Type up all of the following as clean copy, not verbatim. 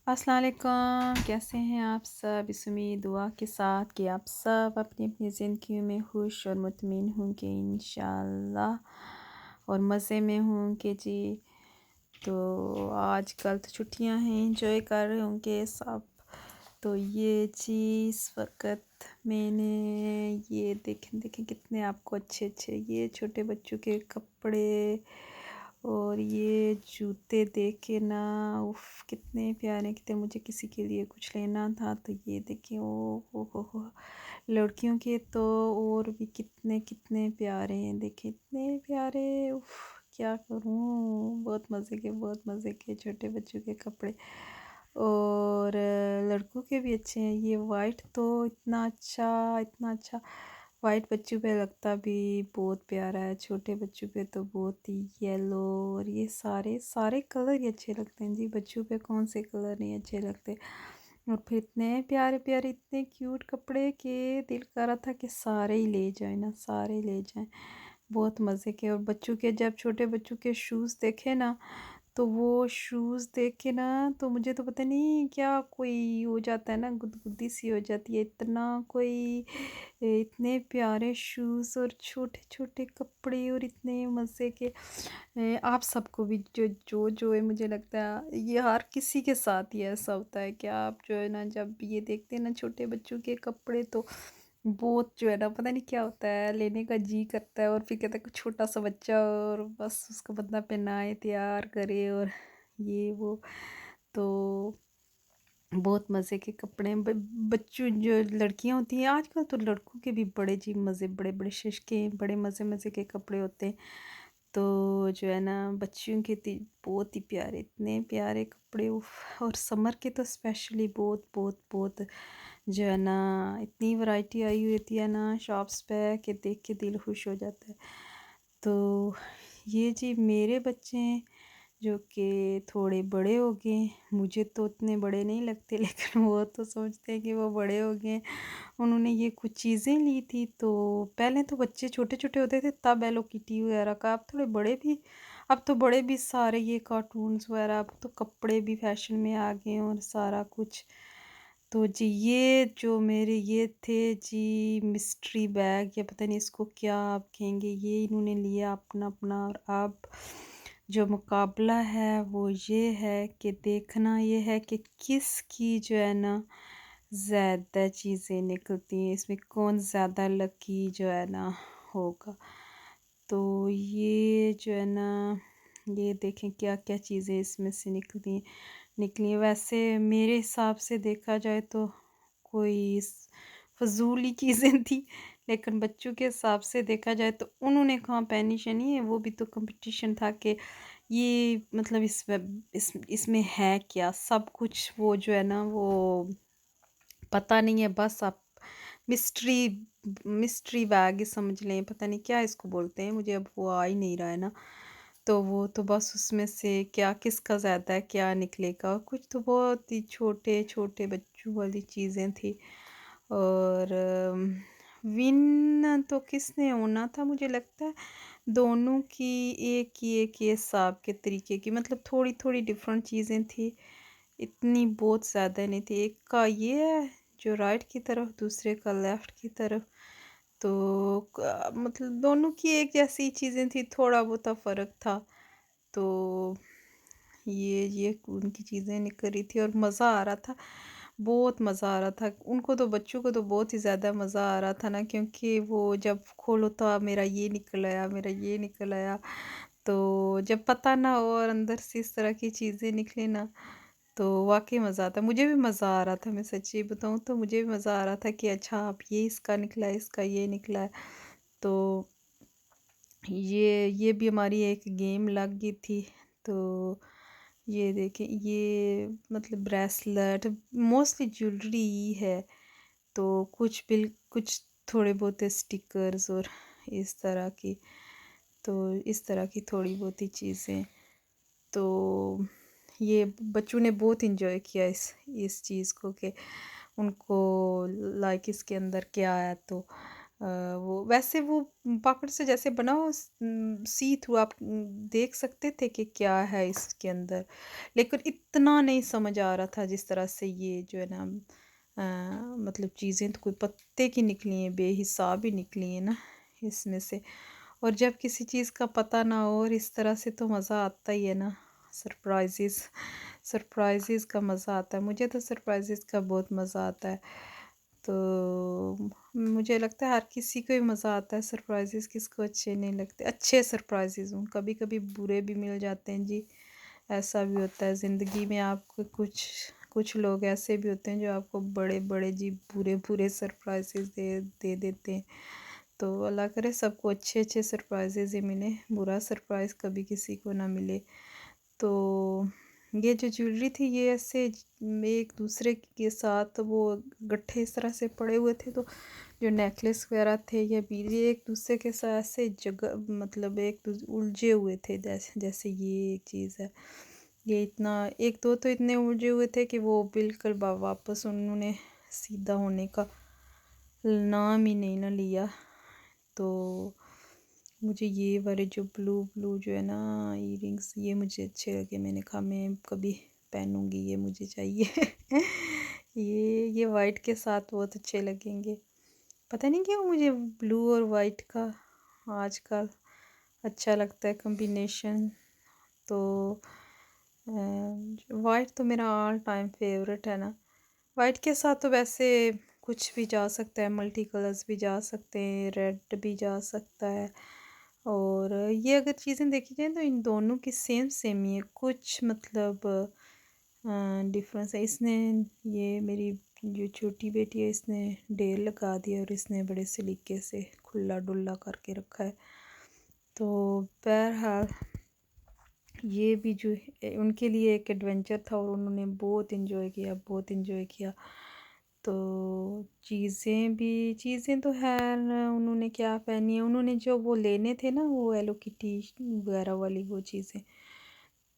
अस्सलाम वालेकुम, कैसे हैं आप सब। इस उम्मीद दुआ के साथ कि आप सब अपनी अपनी ज़िंदगी में खुश और मुतमईन होंगे इंशाल्लाह और मज़े में होंगे जी। तो आजकल तो छुट्टियां हैं, इंजॉय कर रहे होंगे सब। तो ये जी इस वक्त मैंने ये देखें देखें कितने आपको अच्छे अच्छे ये छोटे बच्चों के कपड़े और ये जूते देखे ना, उफ कितने प्यारे। कितने मुझे किसी के लिए कुछ लेना था तो ये देखिए ओ लड़कियों के तो और भी कितने कितने प्यारे हैं। देखिए इतने प्यारे, उफ क्या करूँ। बहुत मज़े के छोटे बच्चों के कपड़े और लड़कों के भी अच्छे हैं। ये वाइट तो इतना अच्छा वाइट बच्चों पे लगता भी बहुत प्यारा है, छोटे बच्चों पे तो बहुत ही येलो। और ये सारे सारे कलर ही अच्छे लगते हैं जी, बच्चों पे कौन से कलर नहीं अच्छे लगते। और फिर इतने प्यारे प्यारे इतने क्यूट कपड़े के दिल कर रहा था कि सारे ही ले जाए ना, सारे ले जाएं। बहुत मज़े के। और बच्चों के जब छोटे बच्चों के शूज़ देखे ना, तो वो शूज़ देख के ना तो मुझे तो पता नहीं क्या कोई हो जाता है ना, गुदगुदी सी हो जाती है। इतना कोई इतने प्यारे शूज़ और छोटे छोटे कपड़े और इतने मज़े के। आप सबको भी जो है, मुझे लगता है ये हर किसी के साथ ही ऐसा होता है कि आप जो है ना जब ये देखते हैं ना छोटे बच्चों के कपड़े तो बहुत जो है ना पता नहीं क्या होता है, लेने का जी करता है। और फिर कहता है कुछ छोटा सा बच्चा और बस उसको बंदा पहनाए तैयार करे और ये वो। तो बहुत मज़े के कपड़े हैं। बच्चों जो लड़कियां होती हैं आजकल तो लड़कों के भी बड़े जी मज़े, बड़े बड़े शिश्के बड़े मज़े मज़े के कपड़े होते हैं। तो जो है ना बच्चियों के बहुत ही प्यारे, इतने प्यारे कपड़े उफ। और समर के तो स्पेशली बहुत बहुत बहुत जो है ना इतनी वैरायटी आई हुई होती है ना शॉप्स पे कि देख के दिल खुश हो जाता है। तो ये जी मेरे बच्चे हैं जो कि थोड़े बड़े हो गए। मुझे तो उतने बड़े नहीं लगते लेकिन वो तो सोचते हैं कि वो बड़े हो गए। उन्होंने ये कुछ चीज़ें ली थी तो पहले तो बच्चे छोटे छोटे होते थे तब हेलो किटी वगैरह का, अब थोड़े बड़े भी, अब तो बड़े भी सारे ये कार्टून्स वगैरह, अब तो कपड़े भी फैशन में आ गए हैं और सारा कुछ। तो जी ये जो मेरे ये थे जी मिस्ट्री बैग या पता नहीं इसको क्या आप कहेंगे, ये इन्होंने लिया अपना अपना। और अब जो मुकाबला है वो ये है कि देखना ये है कि किसकी जो है ना ज़्यादा चीज़ें निकलती हैं, इसमें कौन ज़्यादा लकी जो है ना होगा। तो ये जो है ना ये देखें क्या क्या चीज़ें इसमें से निकली हैं। वैसे मेरे हिसाब से देखा जाए तो कोई फजूल ही चीज़ें थी, लेकिन बच्चों के हिसाब से देखा जाए तो उन्होंने कहाँ पहनी शनी है। वो भी तो कंपटीशन था कि ये मतलब इसमें है क्या सब कुछ, वो जो है ना वो पता नहीं है। बस आप मिस्ट्री मिस्ट्री बैग ही समझ लें, पता नहीं क्या इसको बोलते हैं, मुझे अब वो आ ही नहीं रहा है ना। तो वो तो बस उसमें से क्या किसका ज़्यादा है क्या निकलेगा। और कुछ तो बहुत ही छोटे छोटे बच्चों वाली चीज़ें थी। और विन तो किसने होना था, मुझे लगता है दोनों की एक ही हिसाब के तरीके की, मतलब थोड़ी थोड़ी डिफरेंट चीज़ें थी, इतनी बहुत ज़्यादा नहीं थी। एक का ये है जो राइट की तरफ, दूसरे का लेफ़्ट की तरफ। तो मतलब दोनों की एक जैसी चीज़ें थी, थोड़ा बहुत फ़र्क था। तो ये उनकी चीज़ें निकल रही थी और मज़ा आ रहा था, बहुत मज़ा आ रहा था। उनको तो बच्चों को तो बहुत ही ज़्यादा मज़ा आ रहा था ना, क्योंकि वो जब खोलो तो मेरा ये निकल आया, मेरा ये निकल आया। तो जब पता ना हो और अंदर से इस तरह की चीज़ें निकले ना तो वाक़ई मज़ा आता है। मुझे भी मज़ा आ रहा था, मैं सच्ची बताऊँ तो मुझे भी मज़ा आ रहा था कि अच्छा अब ये इसका निकला है, इसका ये निकला है। तो ये भी हमारी एक गेम लग गई थी। तो ये देखें ये मतलब ब्रेसलेट मोस्टली ज्वेलरी ही है। तो कुछ थोड़े बहुत स्टिकर्स और इस तरह की, तो इस तरह की थोड़ी बहुत ही चीज़ें। तो ये बच्चों ने बहुत इंजॉय किया इस चीज़ को कि उनको लाइक इसके अंदर क्या है। तो वो वैसे वो पापड़ से जैसे बना हो सी थ्रू आप देख सकते थे कि क्या है इसके अंदर, लेकिन इतना नहीं समझ आ रहा था जिस तरह से ये जो है ना मतलब चीज़ें तो कोई पत्ते की निकली हैं, बेहिसाब ही निकली हैं ना इसमें से। और जब किसी चीज़ का पता ना हो और इस तरह से तो मज़ा आता ही है ना। सरप्राइजेस सरप्राइजेस का मज़ा आता है, मुझे तो सरप्राइजेस का बहुत मज़ा आता है। तो मुझे लगता है हर किसी को ही मज़ा आता है सरप्राइजेस, किसको अच्छे नहीं लगते। अच्छे सरप्राइजेस हों, कभी कभी बुरे भी मिल जाते हैं जी, ऐसा भी होता है ज़िंदगी में। आपको कुछ कुछ लोग ऐसे भी होते हैं जो आपको बड़े बड़े जी बुरे बुरे सरप्राइजेस दे दे देते हैं। तो अल्लाह करे सबको अच्छे अच्छे सरप्राइजेज ही मिले, बुरा सरप्राइज़ कभी किसी को ना मिले। तो ये जो ज्वेलरी थी ये ऐसे एक दूसरे के साथ वो गट्ठे इस तरह से पड़े हुए थे, तो जो नेकलेस वगैरह थे या बीड़ी एक दूसरे के साथ ऐसे जगह मतलब उलझे हुए थे, जैसे जैसे ये एक चीज़ है। ये इतना एक दो तो इतने उलझे हुए थे कि वो बिल्कुल वापस उन्होंने सीधा होने का नाम ही नहीं ना लिया। तो मुझे ये वाले जो ब्लू ब्लू जो है ना इयररिंग्स ये मुझे अच्छे लगे, मैंने कहा मैं कभी पहनूंगी, ये मुझे चाहिए। ये वाइट के साथ बहुत अच्छे लगेंगे। पता नहीं क्यों मुझे ब्लू और वाइट का आजकल अच्छा लगता है कॉम्बिनेशन। तो वाइट तो मेरा ऑल टाइम फेवरेट है ना। वाइट के साथ तो वैसे कुछ भी जा सकता है, मल्टी कलर्स भी जा सकते हैं, रेड भी जा सकता है। और ये अगर चीज़ें देखी जाए तो इन दोनों की सेम सेम ही है, कुछ मतलब डिफरेंस है। इसने ये मेरी जो छोटी बेटी है इसने ढेर लगा दिया और इसने बड़े सलीके से खुला डुल्ला करके रखा है। तो बहरहाल ये भी जो है उनके लिए एक एडवेंचर था और उन्होंने बहुत इन्जॉय किया, बहुत इन्जॉय किया। तो चीज़ें तो है उन्होंने क्या पहनी है, उन्होंने जो वो लेने थे ना वो हेलो किटी वगैरह वाली वो चीज़ें,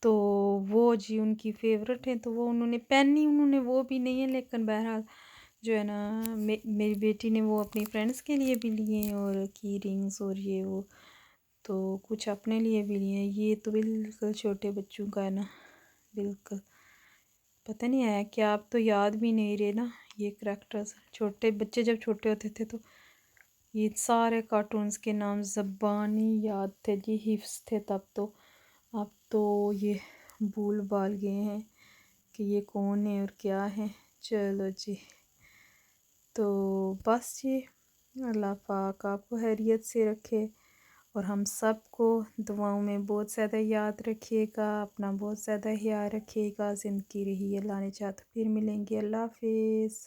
तो वो जी उनकी फेवरेट है, तो वो उन्होंने पहनी, उन्होंने वो भी नहीं है। लेकिन बहरहाल जो है ना मेरी बेटी ने वो अपनी फ्रेंड्स के लिए भी लिए हैं और की रिंग्स और ये वो, तो कुछ अपने लिए भी लिए हैं। ये तो बिल्कुल छोटे बच्चों का है ना, बिल्कुल पता नहीं है क्या, आप तो याद भी नहीं रहे ना ये करेक्टर्स। छोटे बच्चे जब छोटे होते थे तो ये सारे कार्टून्स के नाम ज़बानी याद थे जी, हिफ्स थे तब तो। अब तो ये भूल भाल गए हैं कि ये कौन है और क्या है। चलो जी, तो बस जी, अल्लाह पाक आपको खैरियत से रखे और हम सबको दुआओं में बहुत ज़्यादा याद रखिएगा, अपना बहुत ज़्यादा ख्याल रखिएगा। ज़िंदगी रही अल्लाह ने चाहा तो फिर मिलेंगे। अल्लाह हाफिज़।